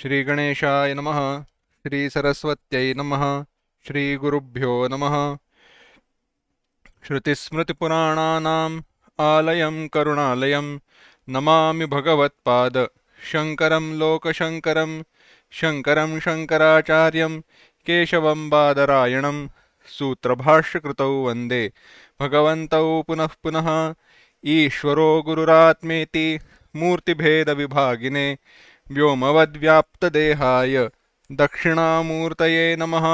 श्रीगणेशाय नमः। श्रीसरस्वत्यै नमः। श्रीगुरुभ्यो नमः। श्रुतिस्मृतिपुराणानाम् आलयं करुणालयं नमामि भगवत्पाद शङ्करं लोकशङ्करं शङ्करं शङ्कराचार्यं केशवं बादरायणं सूत्रभाष्यकृतौ वन्दे भगवन्तौ पुनः पुनः। ईश्वरो गुरुरात्मेति मूर्तिभेदविभागिने व्योमवद्व्याप्तदेहाय दक्षिणामूर्तये नमः।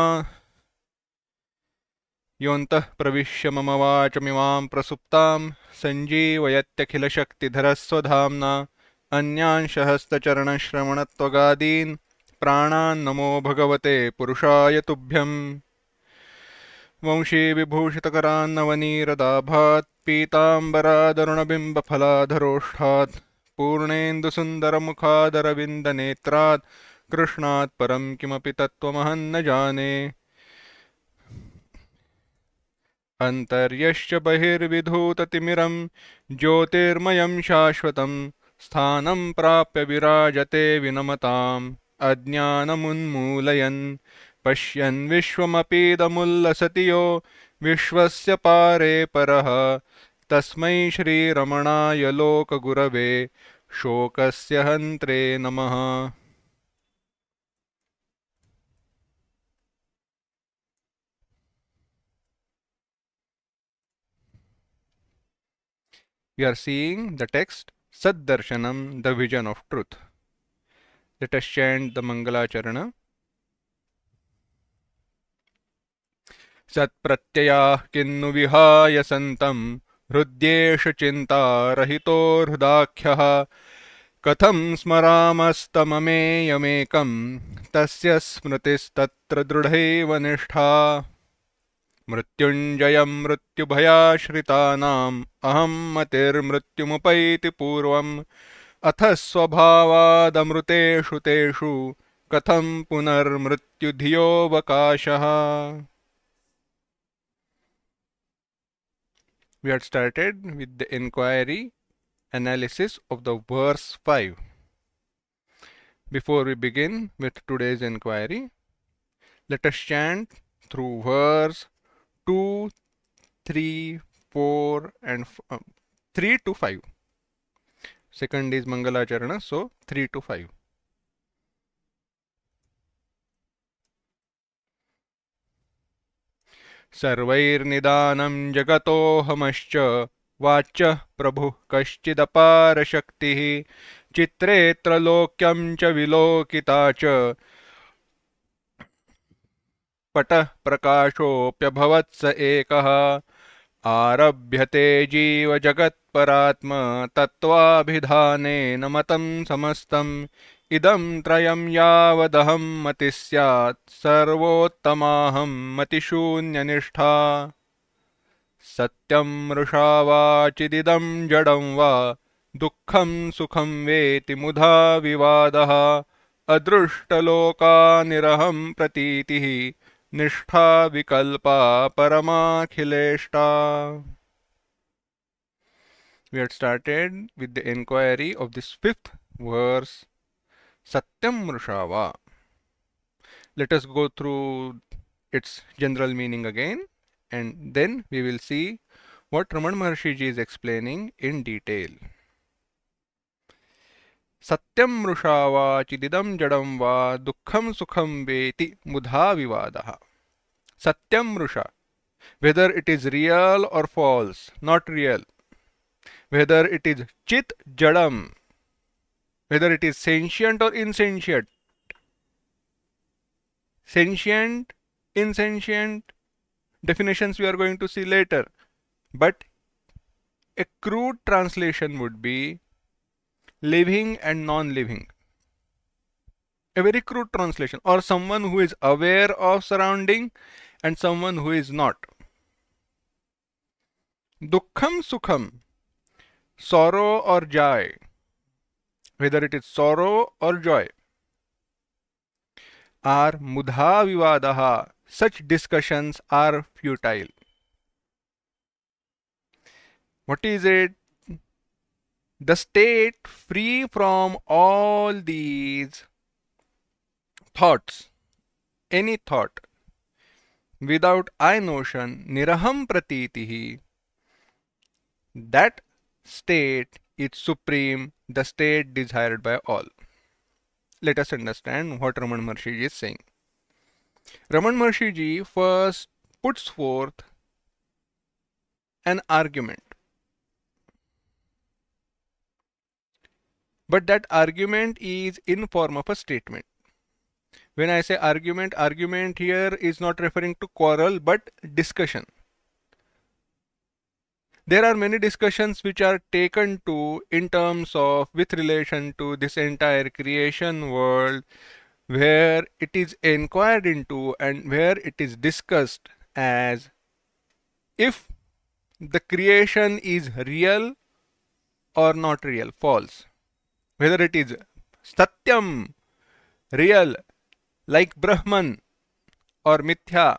योऽन्तः प्रविश्य मम वाचमिमां प्रसुप्तां सञ्जीवयत्यखिलशक्तिधरस्वधाम्ना अन्यांशहस्तचरणश्रवणत्वगादीन् प्राणान् नमो भगवते पुरुषाय तुभ्यम्। वंशीविभूषितकरान्नवनीरदाभात् पीताम्बरादरुणबिम्बफलाधरोष्ठात् पूर्णेन्दुसुन्दरमुखादरविन्दनेत्रात् कृष्णात् परं किमपि तत्त्वमहं न जाने। अन्तर्यश्च बहिर्विधूततिमिरं ज्योतिर्मयं शाश्वतं स्थानं प्राप्य विराजते विनमताम् अज्ञानमुन्मूलयन्। पश्यन् विश्वमपीदमुल्लसति यो विश्वस्य पारे परः तस्मै श्रीरमणाय लोकगुरवे शोकस्य हन्त्रे नमः। We are seeing the text Saddarshanam, the vision of truth. Let us chant the Mangalacharana. सत्प्रत्ययाः किन्नु विहाय सन्तं हृद्येष चिन्तारहितो हृदाख्यः कथं स्मरामस्तममेयमेकं तस्य स्मृतिस्तत्र दृढैव निष्ठा। मृत्युञ्जयं मृत्युभयाश्रितानाम् अहं मतिर्मृत्युमुपैति पूर्वम् अथ स्वभावादमृतेषु तेषु कथं पुनर्मृत्युधियोऽवकाशः। We had started with the inquiry analysis of the verse 5. Before we begin with today's inquiry, let us chant through verse 2, 3, 4 and 3 to 5. Second is Mangalacharana, so 3 to 5. सर्वैर्निदानं जगतोऽहमश्च वाच्यः प्रभुः कश्चिदपारशक्तिः चित्रे त्रलोक्यं च विलोकिता च पटः प्रकाशोऽप्यभवत् स एकः आरभ्यते जीवजगत्परात्म तत्त्वाभिधानेन मतं समस्तम् इदं त्रयं यावदहं मतिः स्यात् सर्वोत्तमाहं मतिशून्यनिष्ठा। सत्यं मृषा वा चिदिदं जडं वा दुःखं सुखं वेति मुधा विवादः अदृष्टलोकानिरहं प्रतीतिः निष्ठा विकल्पा परमाखिलेष्टा. We had started with the inquiry of this fifth verse, Satyam Mrushava. Let us go through its general meaning again, and then we will see what Raman Maharshi ji is explaining in detail. Satyam Mrushava chididam jadam va dukkham sukham veti mudha vivadaha. Satyam Mrusha, whether it is real or false, not real, whether it is chit jadam, whether it is sentient or insentient, sentient, insentient, definitions we are going to see later, but a crude translation would be living and non-living. A very crude translation, or someone who is aware of surrounding and someone who is not. Dukkham sukham, sorrow or joy, whether it is sorrow or joy, are mudha vivadaha, such discussions are futile. What is it? The state free from all these thoughts, any thought, without I notion, niraham pratitihi, that state is supreme, the state desired by all. Let us understand what Raman Maharshi is saying. Raman Maharshi first puts forth an argument. But that argument is in form of a statement. When I say argument, argument here is not referring to quarrel but discussion. There are many discussions which are taken to in terms of with relation to this entire creation world, where it is inquired into and where it is discussed as if the creation is real or not real, false. Whether it is Satyam, real, like Brahman, or Mithya,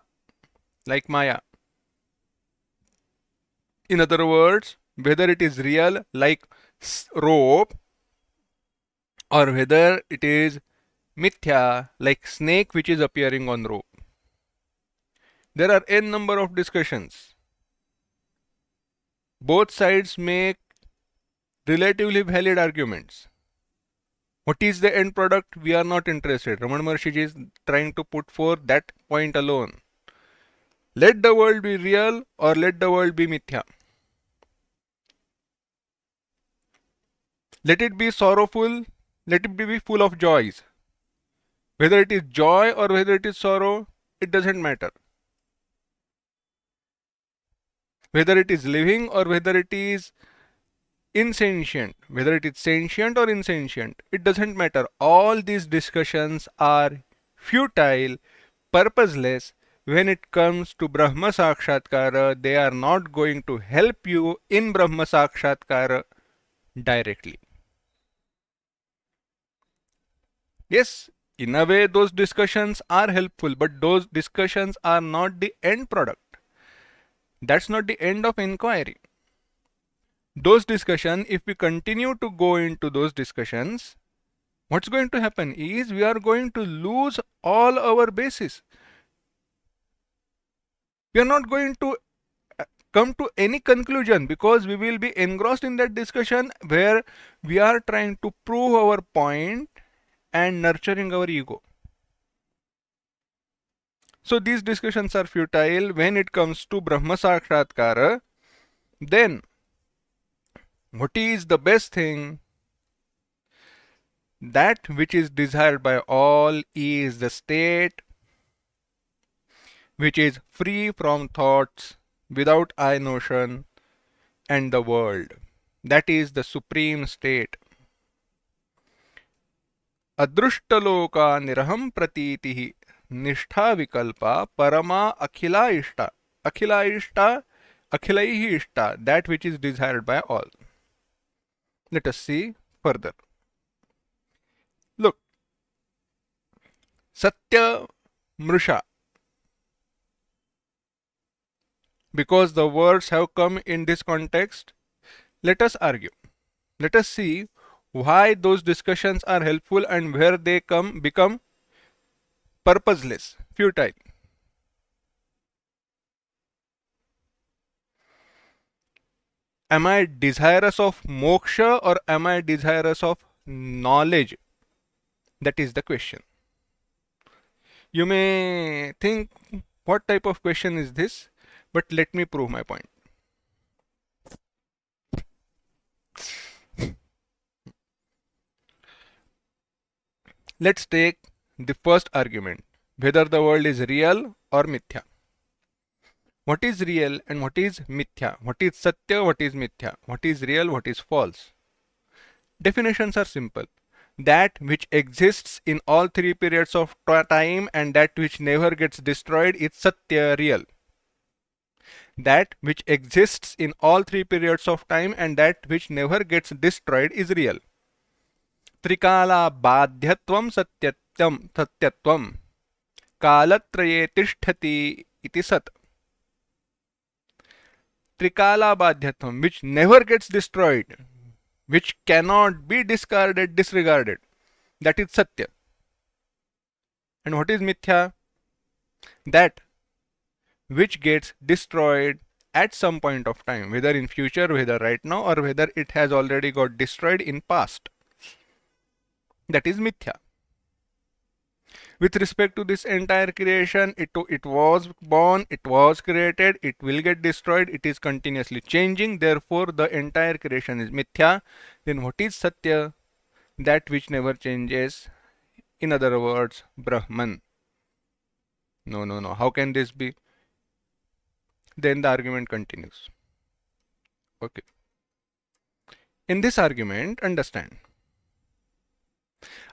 like Maya. In other words, whether it is real, like rope, or whether it is Mithya, like snake which is appearing on rope. There are n number of discussions. Both sides make relatively valid arguments. What is the end product? We are not interested. Raman Maharshi is trying to put forth that point alone. Let the world be real or let the world be mithya. Let it be sorrowful, let it be full of joys. Whether it is joy or whether it is sorrow, it doesn't matter. Whether it is living or whether it is insentient, whether it is sentient or insentient, it doesn't matter. All these discussions are futile, purposeless. When it comes to Brahma Sakshatkara, they are not going to help you in Brahma Sakshatkara directly. Yes, in a way those discussions are helpful, but those discussions are not the end product. That's not the end of inquiry. Those discussions, if we continue to go into those discussions, what's going to happen is we are going to lose all our basis. We are not going to come to any conclusion because we will be engrossed in that discussion where we are trying to prove our point and nurturing our ego. So these discussions are futile. When it comes to Brahma Sakshatkara, then what is the best thing? That which is desired by all is the state which is free from thoughts, without I notion, and the world. That is the supreme state. Adrushtaloka niraham pratitihi nishtha vikalpa parama akhila ishta. Akhila ishta, akhilaihi ishta, that which is desired by all. Let us see further. Look, Satya Mrusha. Because the words have come in this context, let us argue. Let us see why those discussions are helpful and where they become purposeless, futile. Am I desirous of moksha or am I desirous of knowledge? That is the question. You may think, what type of question is this? But let me prove my point. Let's take the first argument, whether the world is real or mithya. What is real and what is mithya? What is satya, what is mithya? What is real, what is false? Definitions are simple. That which exists in all three periods of time and that which never gets destroyed is satya, real. That which exists in all three periods of time and that which never gets destroyed is real. Trikala badhyatvam satyatvam kalatraye tishtati iti sat. Trikala badhyatvam, which never gets destroyed, which cannot be discarded, disregarded, that is satya. And what is mithya? That which gets destroyed at some point of time, whether in future, whether right now, or whether it has already got destroyed in past. That is mithya. With respect to this entire creation, it was born, it was created, it will get destroyed, it is continuously changing, therefore the entire creation is mithya. Then what is satya? That which never changes, in other words, Brahman. No, no, no, how can this be? Then the argument continues. Okay. In this argument, understand,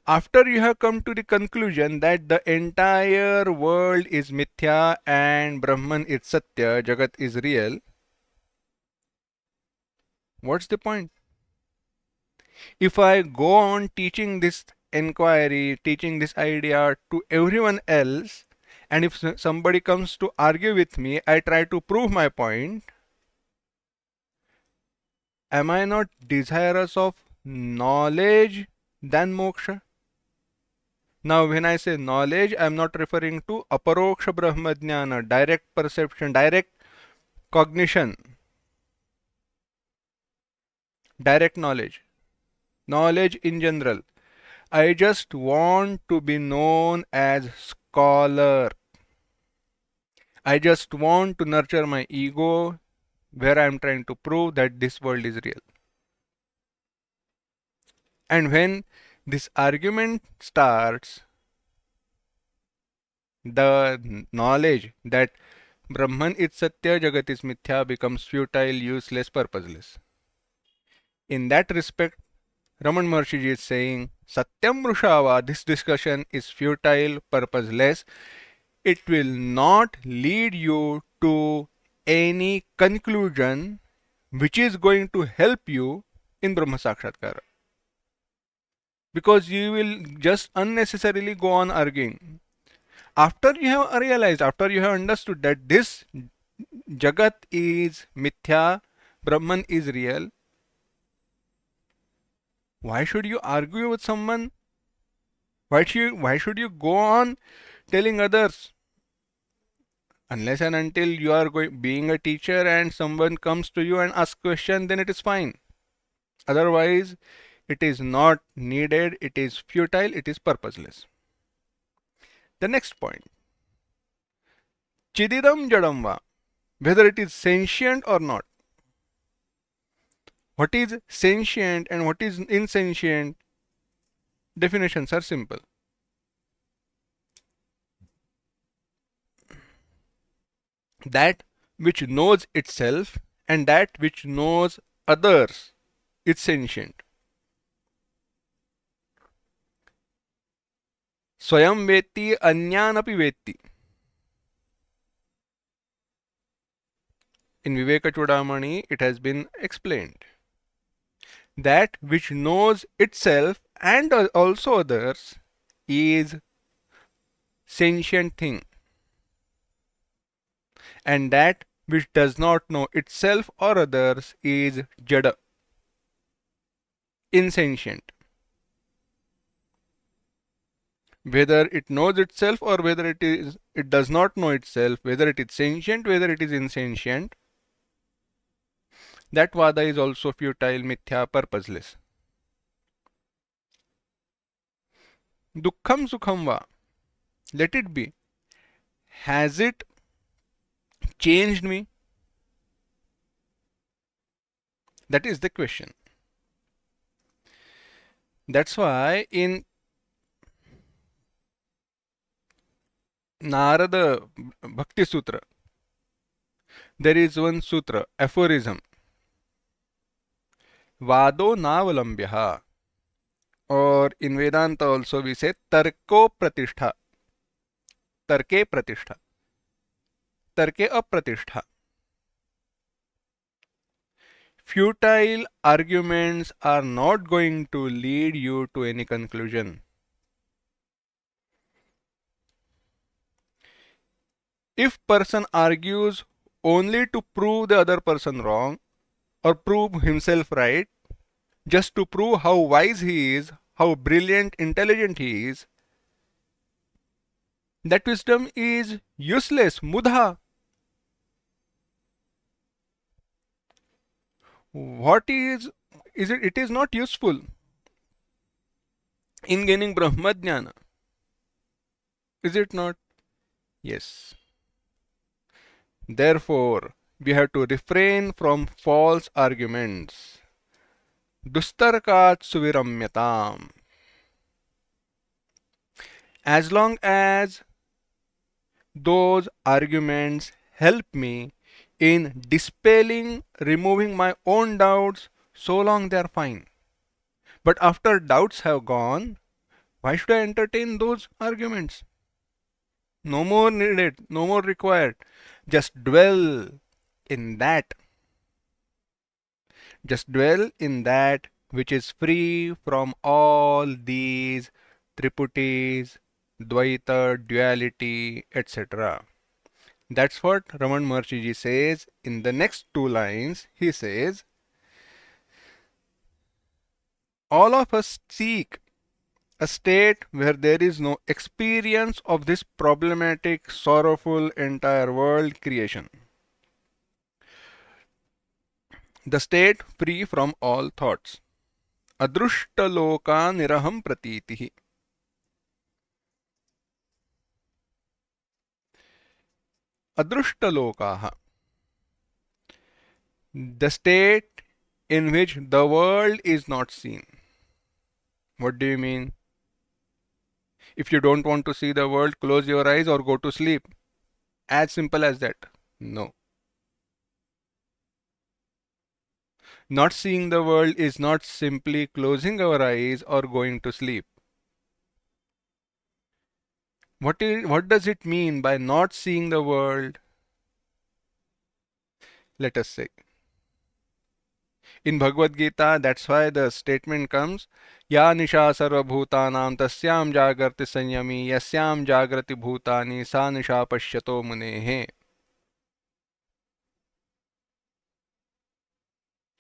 after you have come to the conclusion that the entire world is mithya and Brahman is satya, Jagat is real, what's the point? If I go on teaching this inquiry, teaching this idea to everyone else, and if somebody comes to argue with me, I try to prove my point, am I not desirous of knowledge than moksha? Now, when I say knowledge, I am not referring to aparoksha brahmajnana, direct perception, direct cognition, direct knowledge, knowledge in general. I just want to be known as scholar. I just want to nurture my ego where I am trying to prove that this world is real. And when this argument starts, the knowledge that Brahman is Satya, Jagat is Mithya becomes futile, useless, purposeless. In that respect, Raman Maharshi is saying, Satyam Rushava, this discussion is futile, purposeless. It will not lead you to any conclusion which is going to help you in Brahma Sakshatkara. Because you will just unnecessarily go on arguing. After you have realized, after you have understood that this Jagat is Mithya, Brahman is real, why should you argue with someone? Why should you go on telling others? Unless and until you are being a teacher and someone comes to you and asks question, then it is fine. Otherwise, it is not needed, it is futile, it is purposeless. The next point. Chididam jadamva. Whether it is sentient or not. What is sentient and what is insentient? Definitions are simple. That which knows itself and that which knows others is sentient. Swayam vetti anyanapi vetti. In Viveka Chudamani, it has been explained. That which knows itself and also others is sentient thing. And that which does not know itself or others is jada, insentient. Whether it knows itself or whether it does not know itself, whether it is sentient, whether it is insentient, that vada is also futile, mithya, purposeless. Dukkham sukham va. Let it be. Has it changed me? That is the question. That's why in Narada Bhakti Sutra, there is one sutra, aphorism. Vado navalambyaha. Or in Vedanta also we say tarko pratishtha. Tarke pratishtha. Tarke apratishtha. Futile arguments are not going to lead you to any conclusion. If person argues only to prove the other person wrong or prove himself right, just to prove how wise he is, how brilliant, intelligent he is, That wisdom is useless, mudha. What is it? It is not useful in gaining Brahmajnana. Is it not? Yes. Therefore, we have to refrain from false arguments. Dustarkat suviramyatam. As long as those arguments help me in dispelling, removing my own doubts, so long they are fine. But after doubts have gone, why should I entertain those arguments? No more needed, no more required. Just dwell in that. Just dwell in that which is free from all these triputis, dvaita, duality, etc. That's what Raman Maharshi ji says in the next two lines. He says, all of us seek a state where there is no experience of this problematic, sorrowful entire world creation. The state free from all thoughts. Adrushta niraham pratitihi. Adrushta the state in which the world is not seen. What do you mean? If you don't want to see the world, close your eyes or go to sleep. As simple as that. No. Not seeing the world is not simply closing our eyes or going to sleep. What does it mean by not seeing the world? Let us say. In Bhagavad Gita, that's why the statement comes, Ya nisha sarvabhutanam tasyam jagrati sanyami yasyam jagrati bhutani sa nisha pashyato munehe.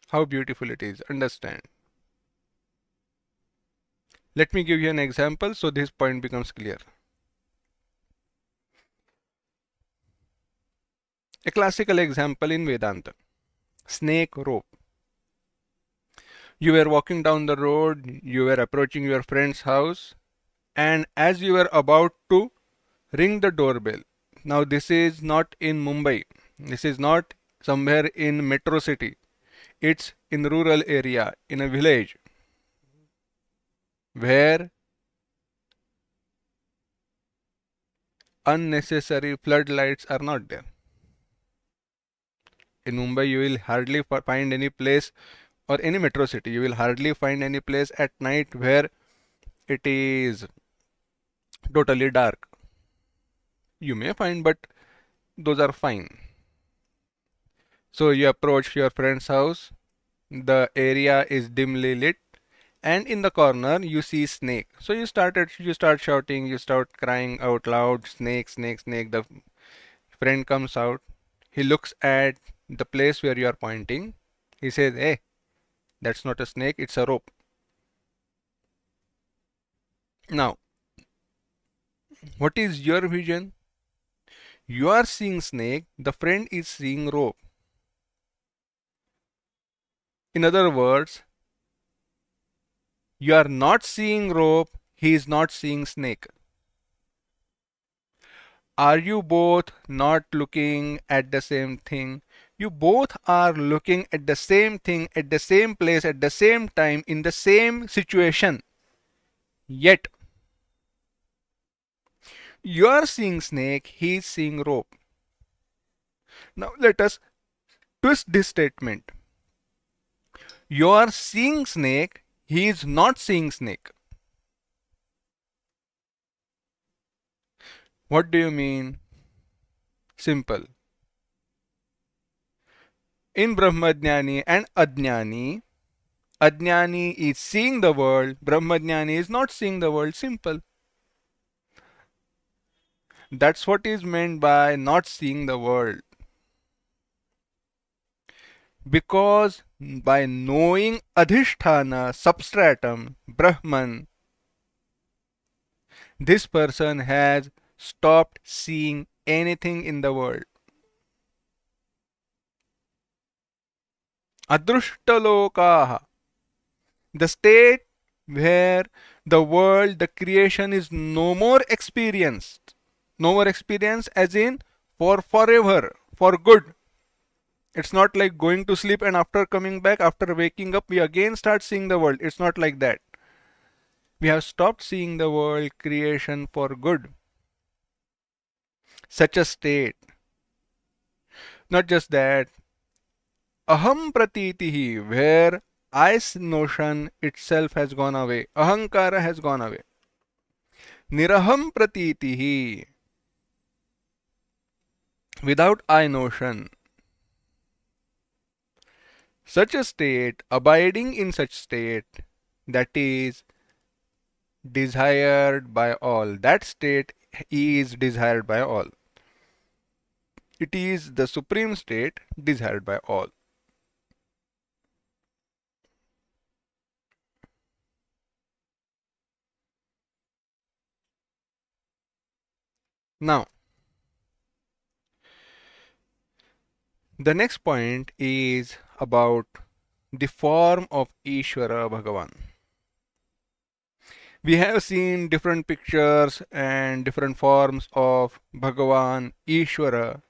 How beautiful it is. Understand. Let me give you an example so this point becomes clear. A classical example in Vedanta. Snake rope. You were walking down the road, you were approaching your friend's house, and as you were about to ring the doorbell. Now this is not in Mumbai. This is not somewhere in metro city. It's in rural area, in a village, where unnecessary floodlights are not there. In Mumbai, you will hardly find any place, or any metro city, you will hardly find any place at night where it is totally dark. You may find, but those are fine. So you approach your friend's house, the area is dimly lit, and in the corner you see snake. So you start shouting, you start crying out loud, snake, snake, snake. The friend comes out, he looks at the place where you are pointing. He says, hey, that's not a snake, it's a rope. Now, what is your vision? You are seeing snake, the friend is seeing rope. In other words, you are not seeing rope, he is not seeing snake. Are you both not looking at the same thing? You both are looking at the same thing, at the same place, at the same time, in the same situation. Yet, you are seeing snake, he is seeing rope. Now let us twist this statement. You are seeing snake, he is not seeing snake. What do you mean? Simple. In Brahmajnani and Ajnani, Ajnani is seeing the world, Brahmajnani is not seeing the world. Simple. That's what is meant by not seeing the world. Because by knowing Adhishthana, substratum, Brahman, this person has stopped seeing anything in the world. Adrushtalokaha, the state where the world, the creation is no more experienced. No more experience as in for forever, for good. It's not like going to sleep and after coming back, after waking up, we again start seeing the world. It's not like that. We have stopped seeing the world, creation for good. Such a state. Not just that, aham pratitihi, where I notion itself has gone away. Ahankara has gone away. Niraham pratitihi, without I notion. Such a state, abiding in such state, that is desired by all. That state is desired by all. It is the supreme state desired by all. Now, the next point is about the form of Ishvara Bhagavan. We have seen different pictures and different forms of Bhagavan, Ishvara.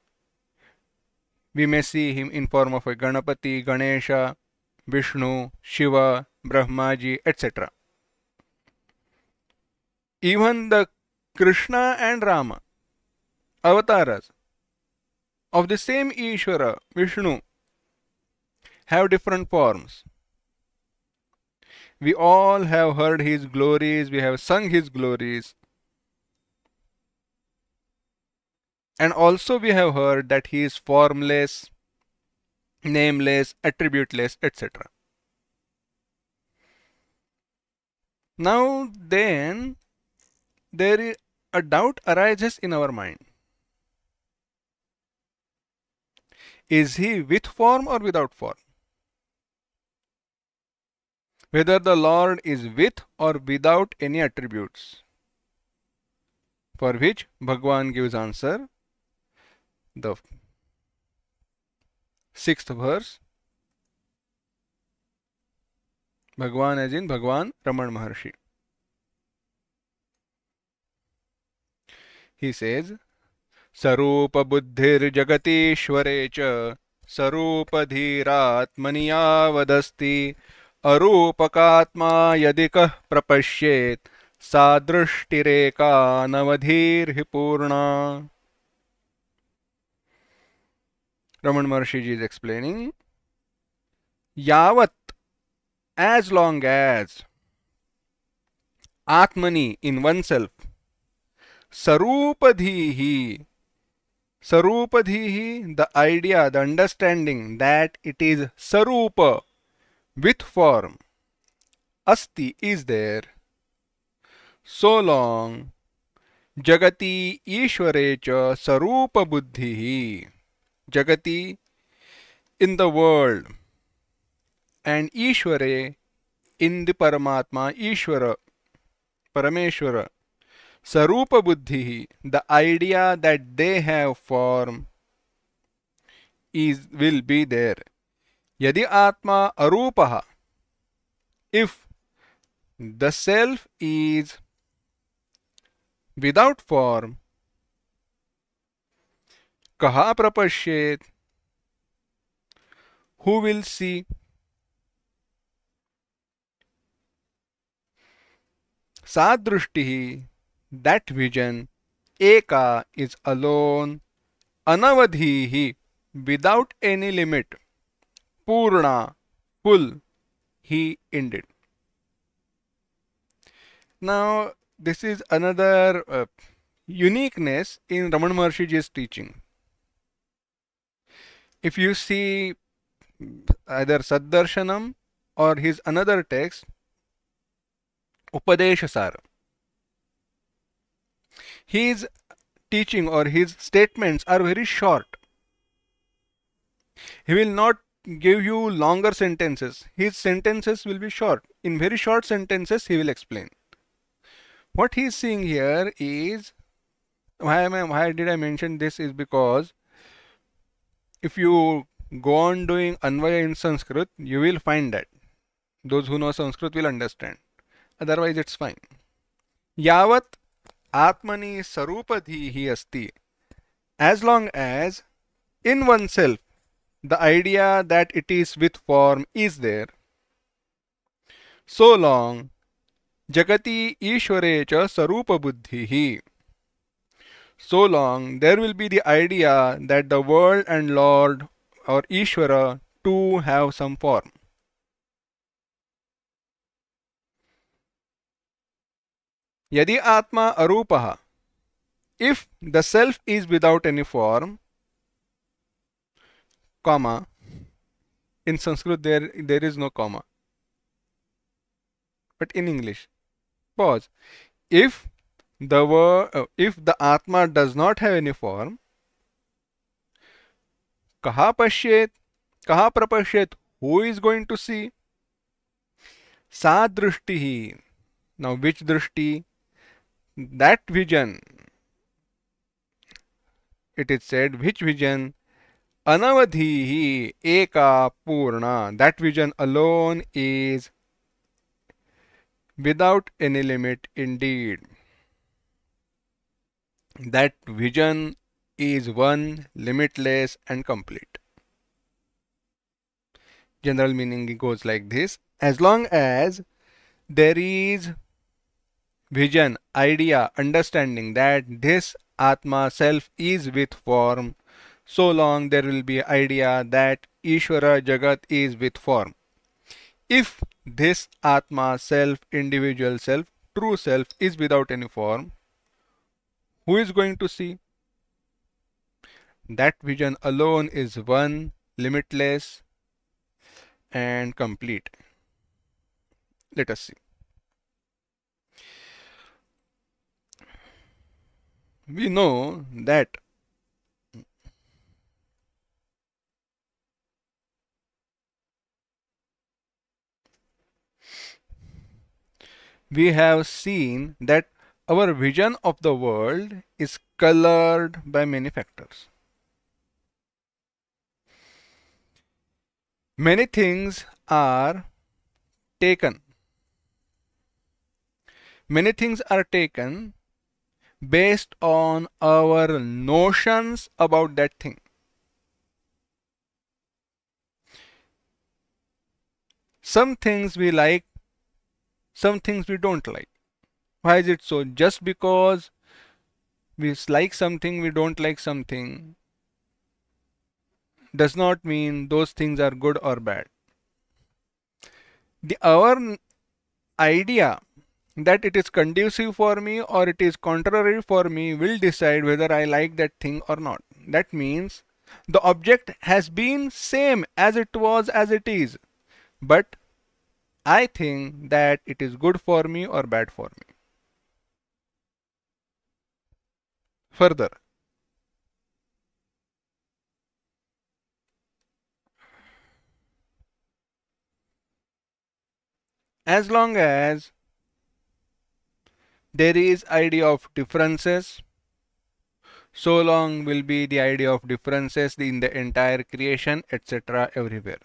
We may see him in form of a Ganapati, Ganesha, Vishnu, Shiva, Brahmaji, etc. Even the Krishna and Rama, avatars of the same Ishvara, Vishnu, have different forms. We all have heard his glories, we have sung his glories, and also we have heard that he is formless, nameless, attributeless, etc. Now then, there is a doubt arises in our mind. Is he with form or without form? Whether the Lord is with or without any attributes. For which Bhagwan gives answer, the 6th verse. Bhagwan as in Bhagwan Raman Maharshi. He says, Sarupa buddhir jagatishvare cha sarupadhiratmani yavadasti arupakatma yadikah prapashyet sadrishtireka navadhir purna. Raman Maharshi ji is explaining, Yavat, as long as Atmani, in oneself, Sarupadhihi, Sarupadhihi, the idea, the understanding that it is Sarupa, with form, Asti is there, so long Jagati Ishvare cha Sarupa Buddhihi, Jagati, in the world, and Ishvare, in the Paramatma, Ishvara, Parameshvara, Sarupa Buddhihi, the idea that they have form will be there. Yadi Atma Arupaha, if the self is without form, Kaha Prapashyet, who will see? Sadrushtihi, that vision, Eka is alone, Anavadhihi, without any limit, Purna, full, he ended. Now, this is another uniqueness in Raman Maharshi's teaching. If you see either Saddarshanam or his another text, Upadeshasara, his teaching or his statements are very short. He will not give you longer sentences. His sentences will be short. In very short sentences, he will explain. What he is saying here is Why did I mention this is because if you go on doing Anvaya in Sanskrit, you will find that. Those who know Sanskrit will understand. Otherwise, it's fine. Yavat Atmani Sarupadhihi Asti. As long as in oneself the idea that it is with form is there, so long Jagati Ishware cha Sarupa Buddhihi. So long there will be the idea that the world and Lord or Ishvara too have some form. Yadi Atma Arupaha. If the self is without any form, comma, in Sanskrit there is no comma, but in English, pause. If if the Atma does not have any form, kaha pashyet, kaha prapashyet, who is going to see? Sa drishtihi. Now which drishti? That vision. It is said, which vision? Anavadhihi eka purna. That vision alone is without any limit indeed. That vision is one, limitless and complete. General meaning goes like this. As long as there is vision, idea, understanding that this Atma self is with form, so long there will be idea that Ishvara Jagat is with form. If this Atma self, individual self, true self is without any form, who is going to see? That vision alone is one, limitless and complete. Let us see. We know that we have seen that our vision of the world is colored by many factors. Many things are taken. Many things are taken based on our notions about that thing. Some things we like, some things we don't like. Why is it so? Just because we like something, we don't like something, does not mean those things are good or bad. Our idea that it is conducive for me or it is contrary for me will decide whether I like that thing or not. That means the object has been same as it was as it is, but I think that it is good for me or bad for me. Further, as long as there is idea of differences, so long will be the idea of differences in the entire creation, etc. everywhere.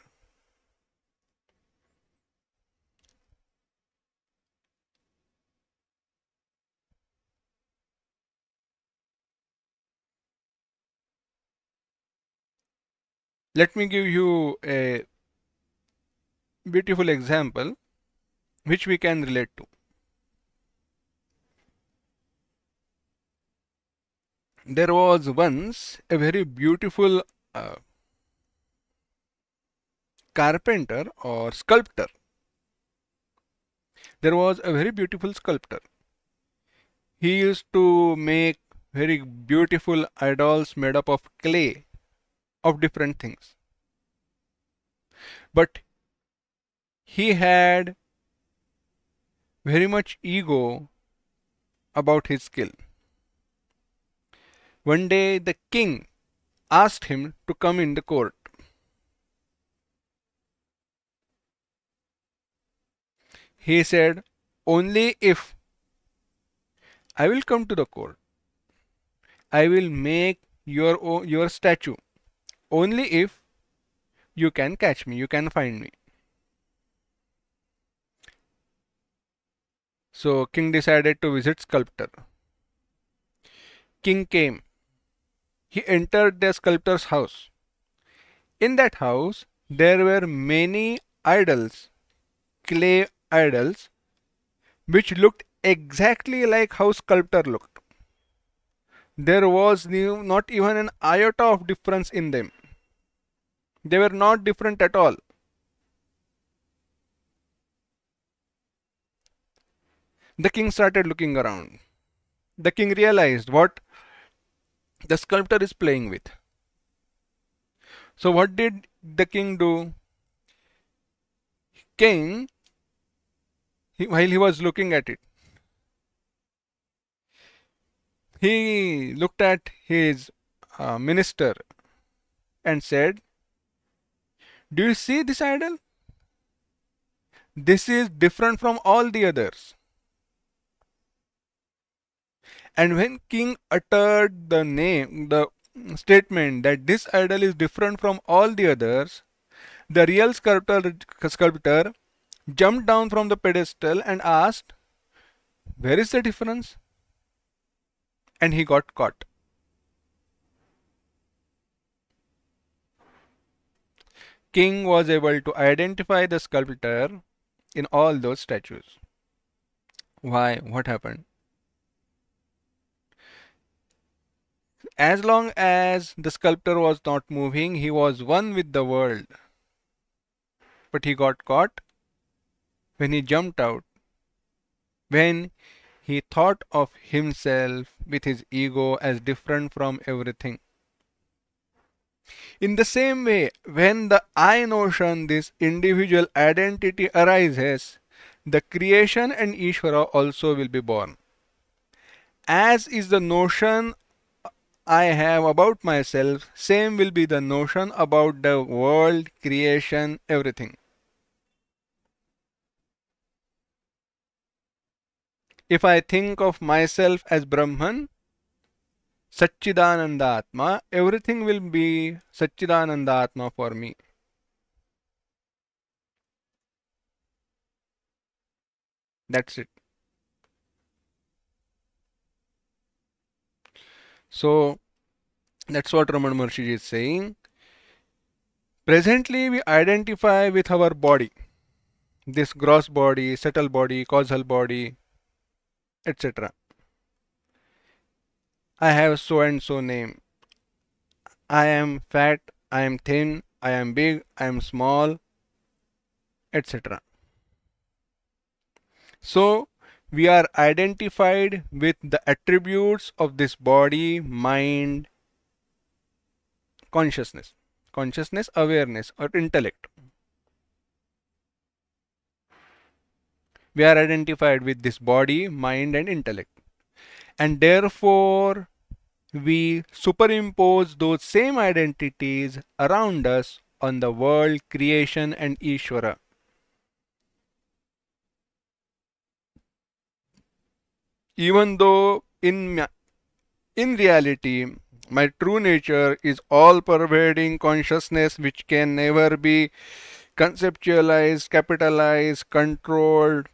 Let me give you a beautiful example which we can relate to. There was once a very beautiful carpenter or sculptor. There was a very beautiful sculptor. He used to make very beautiful idols made up of clay of different things. But he had very much ego about his skill. One day the king asked him to come in the court. He said, only if I will come to the court. I will make your statue only if you can catch me, you can find me. So king decided to visit sculptor. King came. He entered the sculptor's house. In that house, there were many idols, clay idols, which looked exactly like how sculptor looked. There was not even an iota of difference in them. They were not different at all. The king started looking around. The king realized what the sculptor is playing with. So what did the king do? King, while he was looking at it, he looked at his minister and said, "Do you see this idol? This is different from all the others." And when king uttered the statement that this idol is different from all the others, the real sculptor jumped down from the pedestal and asked, "Where is the difference?" And he got caught. King was able to identify the sculptor in all those statues. Why? What happened? As long as the sculptor was not moving, he was one with the world. But he got caught when he jumped out, when he thought of himself with his ego as different from everything. In the same way, when the I notion, this individual identity arises, the creation and Ishvara also will be born. As is the notion I have about myself, same will be the notion about the world, creation, everything. If I think of myself as Brahman, Satchidananda Atma, everything will be Satchidananda Atma for me. That's it. So that's what Ramana Maharshi is saying. Presently, we identify with our body, this gross body, subtle body, causal body, etc. I have so and so name. I am fat, I am thin, I am big, I am small, etc. So, we are identified with the attributes of this body, mind, consciousness. Consciousness, awareness, or intellect. We are identified with this body, mind, and intellect. And therefore, we superimpose those same identities around us on the world, creation, and Ishvara. Even though in reality, my true nature is all pervading consciousness which can never be conceptualized, capitalized, controlled,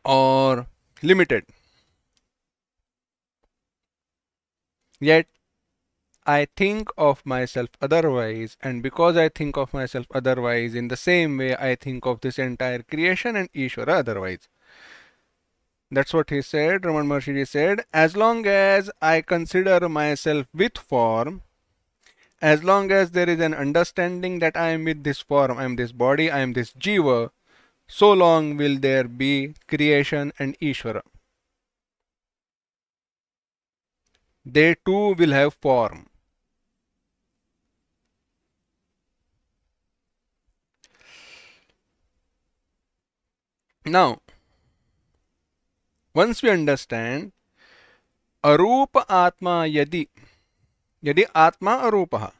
or limited. Yet, I think of myself otherwise, and because I think of myself otherwise, in the same way I think of this entire creation and Ishvara otherwise. That's what he said. Ramana Maharshi said, as long as I consider myself with form, as long as there is an understanding that I am with this form, I am this body, I am this jiva, so long will there be creation and Ishvara. They too will have form. Now, once we understand arupa atma yadi atma arupaha,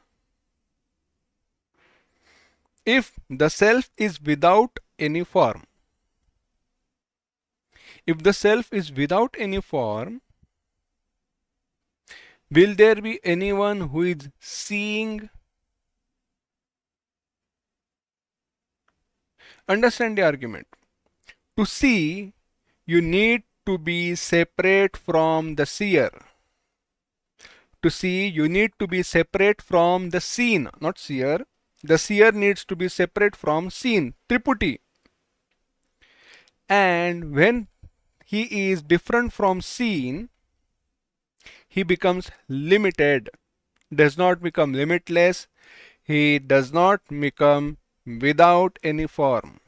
if the self is without any form, if the self is without any form, Will there be anyone who is seeing? Understand the argument. To see, you need to be separate from the seer. To see, you need to be separate from the seen, not seer. The seer needs to be separate from seen, triputi. And when he is different from seen, he becomes limited, does not become limitless, he does not become without any form.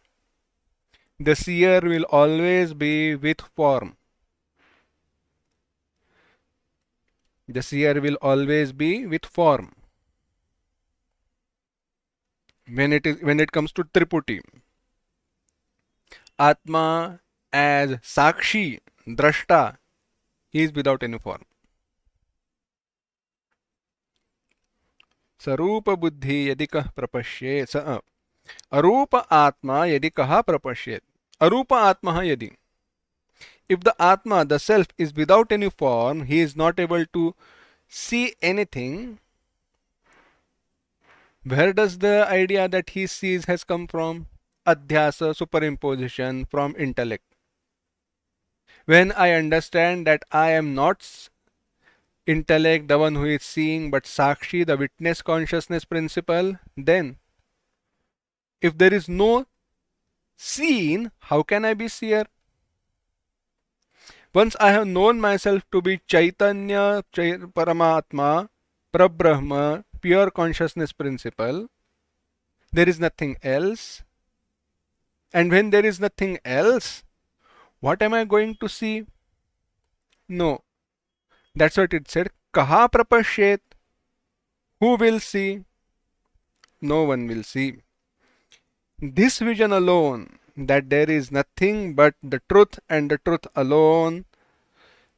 The seer will always be with form. The seer will always be with form. When it comes to Triputi, Atma as Sakshi, Drashta, he is without any form. Sarupa buddhi yadi kah prapashyet arupa atma yadi kaha prapashyet. Arupa atma yadi. If the atma, the self, is without any form, he is not able to see anything. Where does the idea that he sees has come from? Adhyasa, superimposition from intellect. When I understand that I am not intellect, the one who is seeing, but Sakshi, the witness consciousness principle, then if there is no seen, how can I be seer? Once I have known myself to be Chaitanya, Paramatma, Prabrahma, pure consciousness principle, there is nothing else. And when there is nothing else, what am I going to see? No. That's what it said. Kaha prapashyet? Who will see? No one will see. This vision alone, that there is nothing but the truth and the truth alone,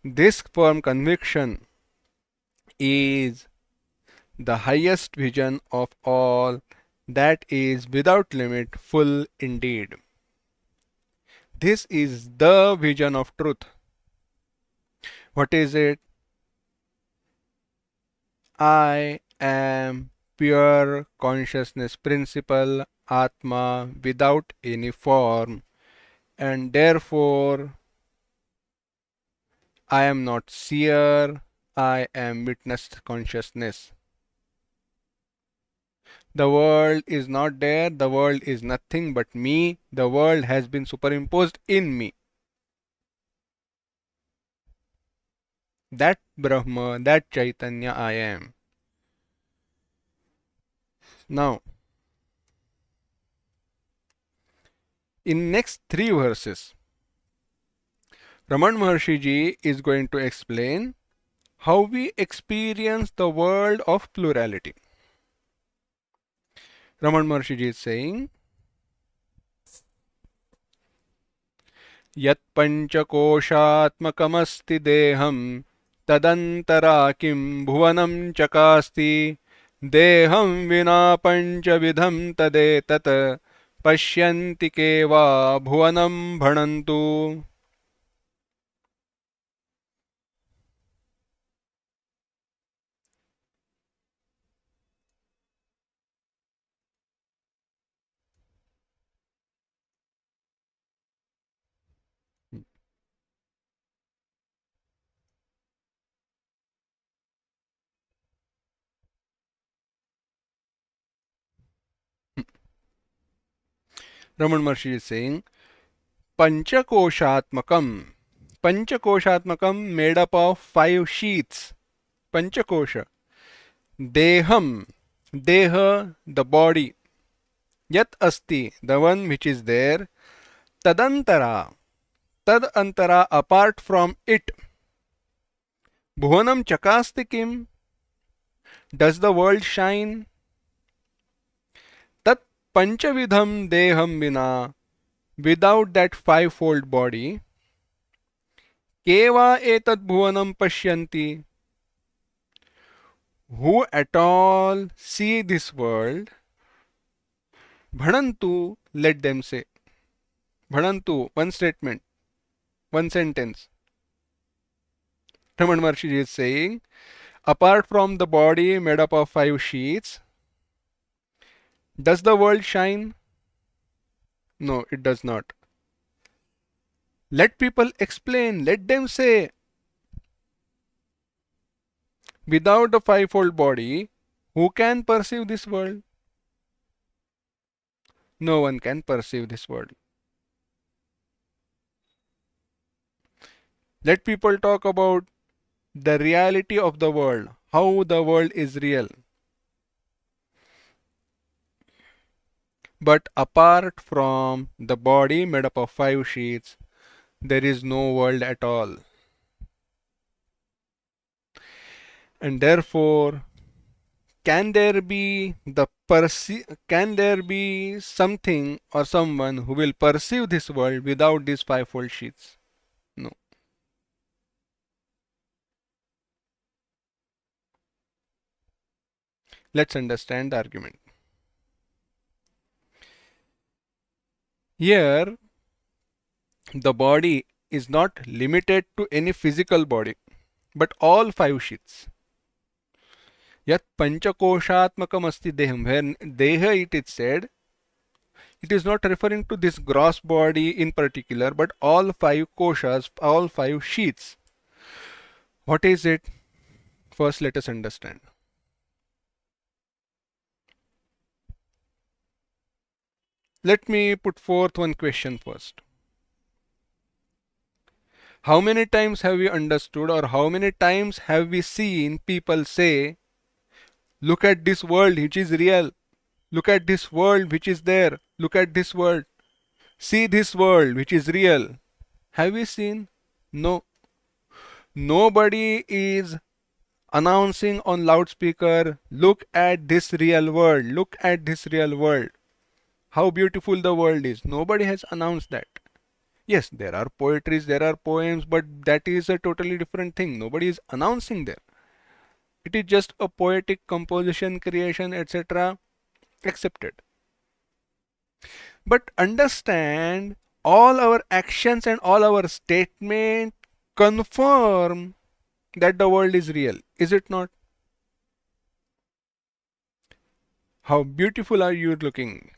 this firm conviction is the highest vision of all, that is without limit, full indeed. This is the vision of truth. What is it? I am pure consciousness principle, Atma, without any form, and therefore I am not seer, I am witness consciousness. The world is not there, the world is nothing but me, the world has been superimposed in me. That Brahma, that Chaitanya I am. Now, in next three verses, Raman Maharshi Ji is going to explain how we experience the world of plurality. Raman Maharshi Ji is saying, Yat panchakoshātmakamasti deham tadantara kim bhuvanam chakasti deham vina panchavidham tadetat pashyanti keva bhuvanam bhanantu. Raman Maharshi is saying, Panchakoshatmakam. Panchakoshatmakam made up of 5 sheaths. Panchakosha. Deham. Deha, the body. Yat asti, the one which is there. Tadantara. Tadantara, apart from it. Bhuvanam chakasti kim. Does the world shine? Tat panchavidham deham vina. Without that fivefold body. Keva etat bhuvanam pashyanti. Who at all see this world? Bhadantu, let them say. Bhadantu, one statement, one sentence. Raman Maharshi is saying, Apart from the body made up of 5 sheets, does the world shine? No, it does not. Let people explain, let them say. Without the fivefold body, who can perceive this world? No one can perceive this world. Let people talk about the reality of the world, how the world is real. But apart from the body made up of 5 sheets, there is no world at all. And therefore, can there be can there be something or someone who will perceive this world without these fivefold sheets? No. Let's understand the argument. Here, the body is not limited to any physical body, but all 5 sheets. Yat panchakoshatmakam asti deham, where deha it is said, it is not referring to this gross body in particular, but all 5 koshas, all 5 sheets. What is it? First, let us understand. Let me put forth one question first. How many times have we understood, or how many times have we seen people say, look at this world which is real, look at this world which is there, look at this world, see this world which is real? Have we seen? No. Nobody is announcing on loudspeaker, look at this real world, look at this real world, how beautiful the world is. Nobody has announced that. Yes, there are poetries, there are poems, but that is a totally different thing. Nobody is announcing there. It is just a poetic composition, creation, etc. accepted. But understand, all our actions and all our statements confirm that the world is real. Is it not? How beautiful are you looking?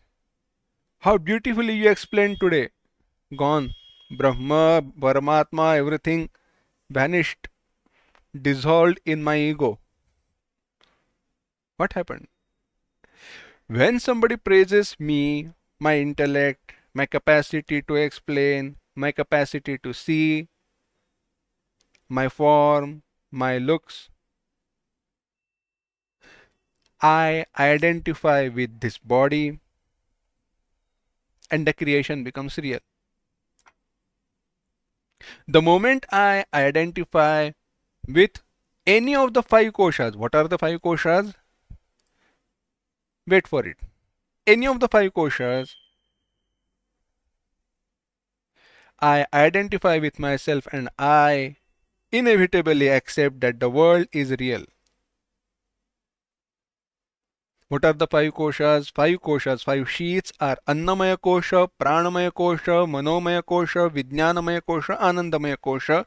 How beautifully you explained today. Gone. Brahma, Paramatma, everything vanished, dissolved in my ego. What happened? When somebody praises me, my intellect, my capacity to explain, my capacity to see, my form, my looks, I identify with this body and the creation becomes real. The moment I identify with any of the 5 koshas, what are the 5 koshas? Wait for it. Any of the 5 koshas, I identify with myself and I inevitably accept that the world is real. What are the 5 koshas? 5 koshas, 5 sheets are Annamaya kosha, Pranamaya kosha, Manomaya kosha, Vijnanamaya kosha, Anandamaya kosha.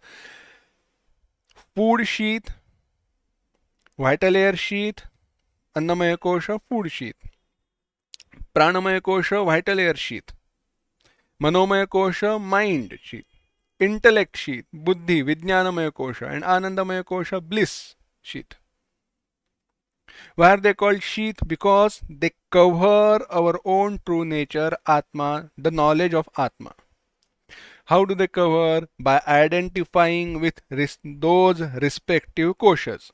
Food sheath, vital air sheath, Annamaya kosha, food sheath. Pranamaya kosha, vital air sheath. Manomaya kosha, mind sheath. Intellect sheath, Buddhi, Vijnanamaya kosha, and Anandamaya kosha, bliss sheath. Why are they called sheath? Because they cover our own true nature, Atma, the knowledge of Atma. How do they cover? By identifying with those respective koshas.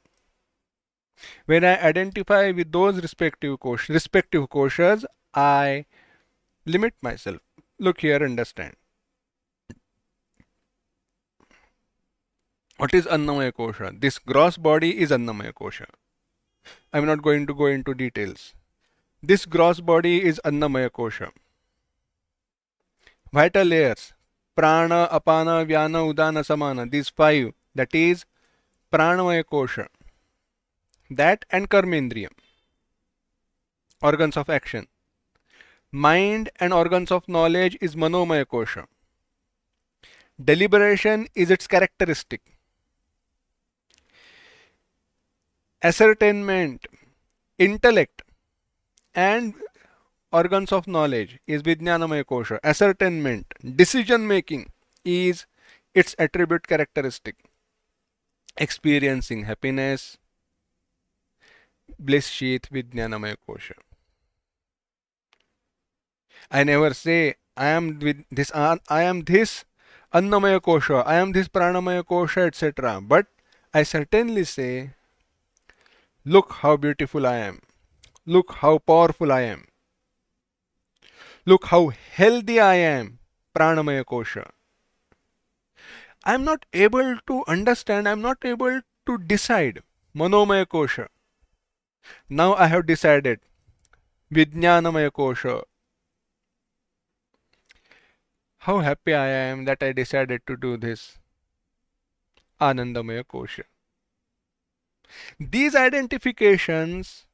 When I identify with those respective koshas, I limit myself. Look here, understand. What is Annamaya kosha? This gross body is Annamaya kosha. I am not going to go into details. This gross body is Annamaya kosha. Vital layers, Prana, Apana, Vyana, Udana, Samana, these 5, that is Pranamaya kosha. That and Karmendriyam, organs of action. Mind and organs of knowledge is Manomaya kosha. Deliberation is its characteristic. Ascertainment, intellect, and organs of knowledge is Vijnanamaya Kosha. Ascertainment, decision making is its attribute characteristic. Experiencing happiness, bliss sheath, Vijnanamaya Kosha. I never say I am with this, I am this Annamaya Kosha, I am this Pranamaya Kosha, etc. But I certainly say, look how beautiful I am. Look how powerful I am. Look how healthy I am. Pranamaya Kosha. I am not able to understand, I am not able to decide. Manomaya Kosha. Now I have decided. Vijnanamaya Kosha. How happy I am that I decided to do this. Anandamaya Kosha. These identifications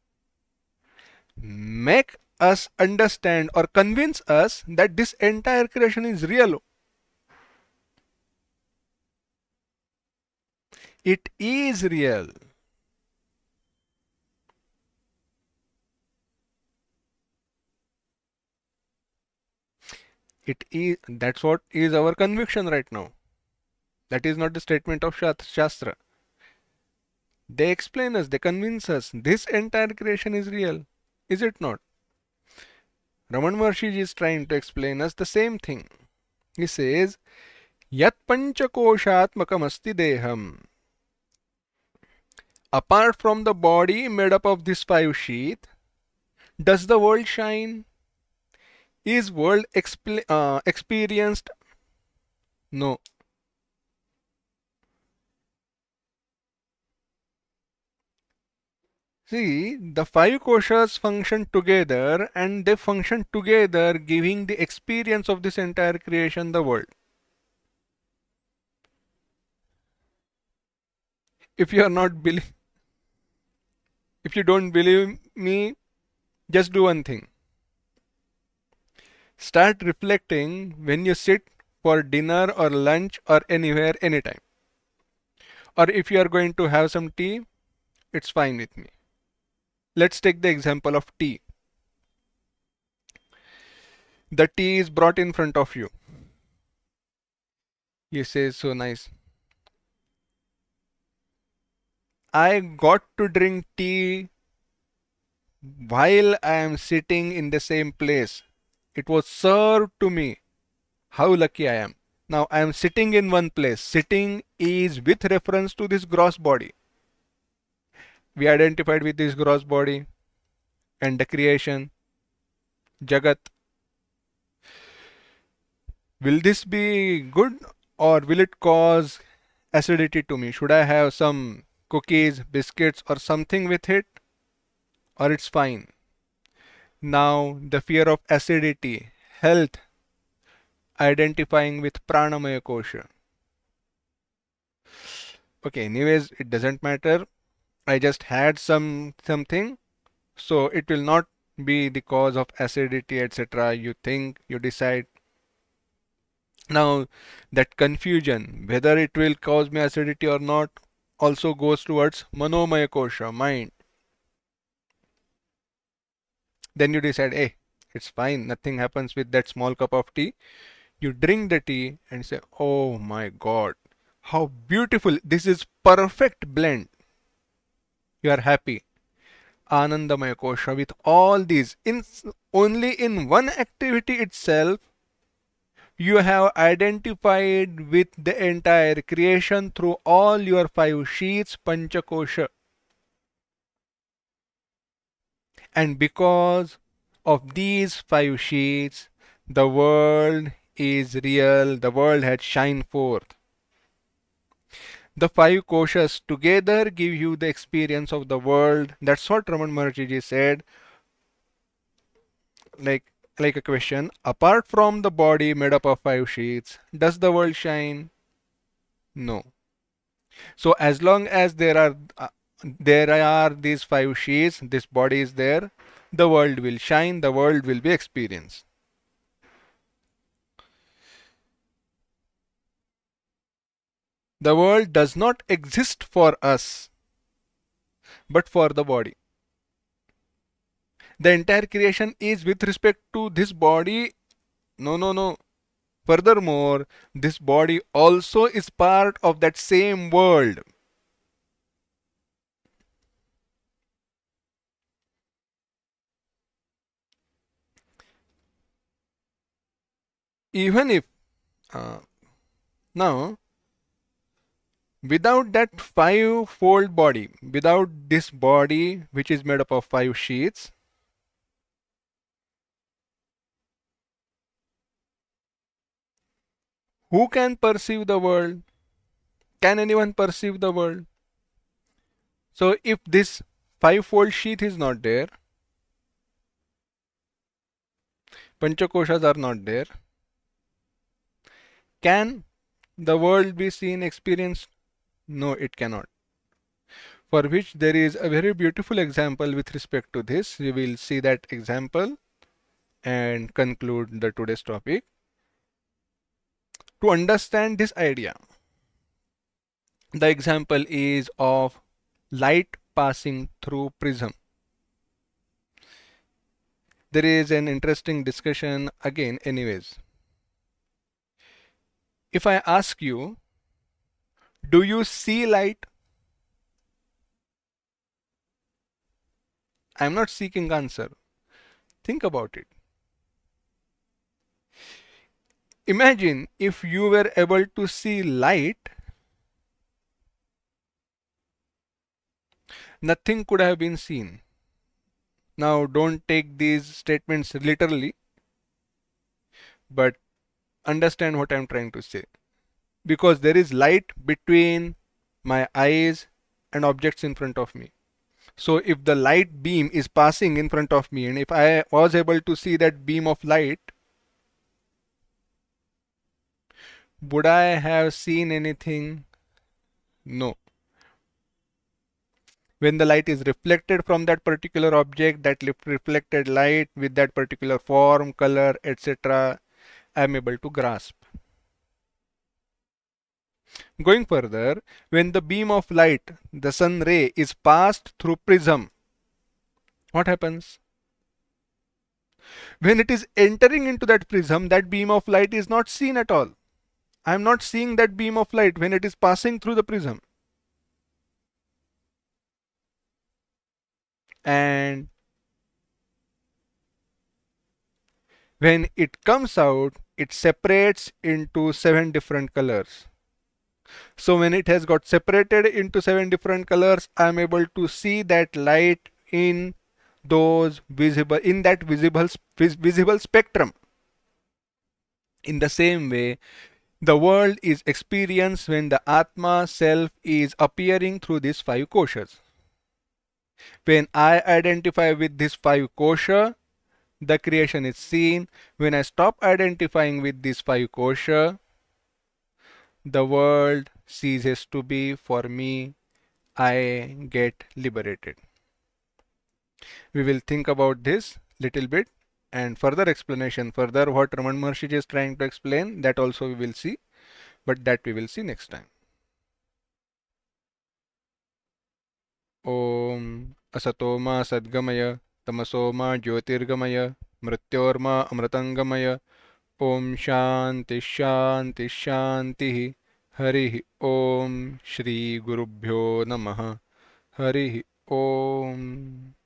make us understand or convince us that this entire creation is real. It is real. It is, that's what is our conviction right now. That is not the statement of Shastra. They explain us, they convince us this entire creation is real. Is it not? Raman Maharshi is trying to explain us the same thing. He says, Yat panchakoshatmakam asti deham. Apart from the body made up of this five sheath, does the world shine? Is world experienced? No. See, the five koshas function together and they function together giving the experience of this entire creation, the world. If you are not believe, if you don't believe me, just do one thing. Start reflecting when you sit for dinner or lunch or anywhere, anytime. Or if you are going to have some tea, it's fine with me. Let's take the example of tea. The tea is brought in front of you. You say, so nice. I got to drink tea while I am sitting in the same place. It was served to me. How lucky I am. Now I am sitting in one place. Sitting is with reference to this gross body. We identified with this gross body and the creation, Jagat. Will this be good or will it cause acidity to me? Should I have some cookies, biscuits or something with it? Or it's fine? Now the fear of acidity, health, identifying with pranamaya kosha. Okay, anyways, it doesn't matter. I just had something, so it will not be the cause of acidity, etc. You think, you decide. Now that confusion, whether it will cause me acidity or not, also goes towards manomaya kosha, mind. Then you decide, hey, it's fine, nothing happens with that small cup of tea. You drink the tea and say, oh my god, how beautiful, this is perfect blend. You are happy. Anandamaya kosha with all these. Only in one activity itself, you have identified with the entire creation through all your five sheets, panchakosha. And because of these five sheets, the world is real, the world had shined forth. The five koshas together give you the experience of the world. That's what Raman Maharshi said. Like a question, apart from the body made up of five sheets, does the world shine? No. So as long as there are these five sheets, this body is there, the world will shine, the world will be experienced. The world does not exist for us. but for the body. The entire creation is with respect to this body. No, no, no. Furthermore, this body also is part of that same world. Even if uh, now, without that five-fold body, without this body which is made up of five sheets, who can perceive the world? Can anyone perceive the world? So if this five-fold sheath is not there, Panchakoshas are not there, can the world be seen, experienced? No, it cannot. For which there is a very beautiful example with respect to this. We will see that example and conclude the today's topic. To understand this idea, the example is of light passing through prism. There is an interesting discussion again anyways. If I ask you, do you see light? I am not seeking answer. Think about it. Imagine if you were able to see light, nothing could have been seen. Now don't take these statements literally, but understand what I am trying to say. Because there is light between my eyes and objects in front of me. So if the light beam is passing in front of me and if I was able to see that beam of light, would I have seen anything? No. When the light is reflected from that particular object, that reflected light with that particular form, color, etc., I am able to grasp. Going further, when the beam of light, the sun ray, is passed through prism, what happens? When it is entering into that prism, that beam of light is not seen at all. I am not seeing that beam of light when it is passing through the prism. And when it comes out, it separates into 7 different colors. So when it has got separated into 7 different colors, I am able to see that light in those visible, in that visible spectrum. In the same way, the world is experienced when the Atma self is appearing through these 5 koshas. When I identify with these 5 kosha, the creation is seen. When I stop identifying with these 5 kosha, the world ceases to be for me. I get liberated. We will think about this little bit and further explanation, further what Raman Maharshi is trying to explain, that also we will see, but that we will see next time. Om Asatoma Sadgamaya Tamasoma Jyotirgamaya Mrityorma Amratangamaya Om Shanti Shanti Shanti Hari Om Shri Gurubhyo Namaha Hari Om